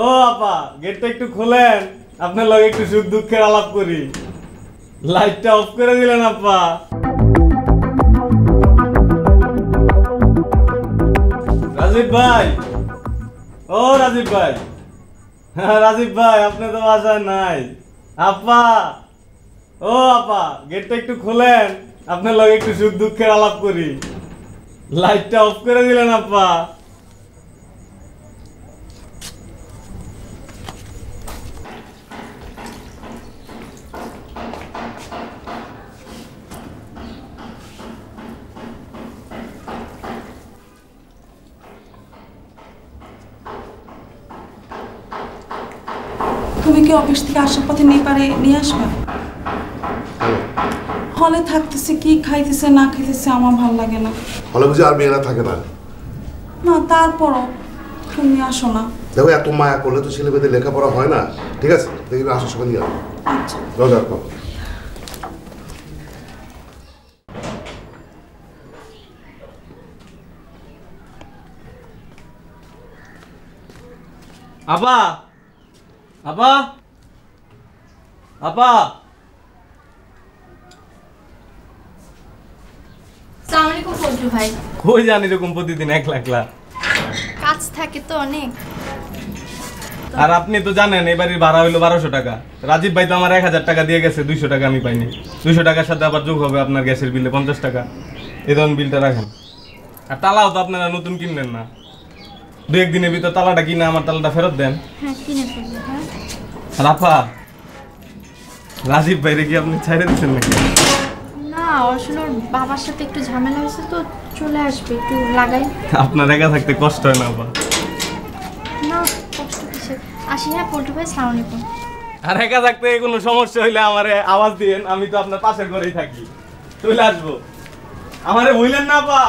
ও আপা, গেটটা একটু খোলেন, আপনার লগে একটু সুখ দুঃখের আলাপ করি। লাইটটা অফ করে দিলেন আপা। রাজীব ভাই, ও রাজীব ভাই, হ্যাঁ রাজীব ভাই, আপনি তো বাসায় নাই। আপা, ও আপা, গেটটা একটু খোলেন, আপনার লগে একটু সুখ দুঃখের আলাপ করি। লাইটটা অফ করে দিলেন আপা। তুমি কি অফিস থেকে আসার পথে নিয়ে আসবে? হলে থাকতেছে, কি খাইতেছে না খাইতেছে আমার ভালো লাগে না। হলে বুঝি আর মেয়েরা থাকে না? না, তারপরও তুমি আসো না। দেখো, এত মায়া করলে তো ছেলে মেয়েদের লেখাপড়া হয় না। ঠিক আছে, দেখবি আসার সময় নিয়ে আসবো। আচ্ছা, দরকার কর। আপা, আপা, আপা, আসসালামু আলাইকুম ফজলু ভাই। কই জান এরকম প্রতিদিন একলা একলা? কাজ থাকে তো অনেক। আর আপনি তো জানেন এই বাড়ির ভাড়া হইলো 1200 টাকা। রাজীব ভাই তো আমার 1000 টাকা দিয়ে গেছে, 200 টাকা আমি পাইনি। 200 টাকার সাথে আবার যোগ হবে আপনার গ্যাসের বিলে 50 টাকা। এই ধরুন বিলটা রাখেন। আর তালাও তো আপনারা নতুন কিনলেন না, 2-1 দিনের ভিতর তালাটা কিনে আমার তালাটা ফেরত দেন। হ্যাঁ, কিনে ফেলবো। হ্যাঁ রাফা, রাজীব ভাইরে কি আপনি ছেড়ে দিচ্ছেন নাকি? না, আসলে ওর বাবার সাথে একটু ঝামেলা হয়েছে তো, চলে আসবে, একটু লাগাই। আপনার একা থাকতে কষ্ট হয় না আপা? না, কষ্ট কিসের। আসি। হ্যাঁ ফজলু ভাই, আসসালামু আলাইকুম। আর একা থাকতে কোনো সমস্যা হইলে আমারে আওয়াজ দিয়েন, আমি তো আপনার পাশের ঘরেই থাকি, চলে আসবো। আমারে ভুলেন না আপা।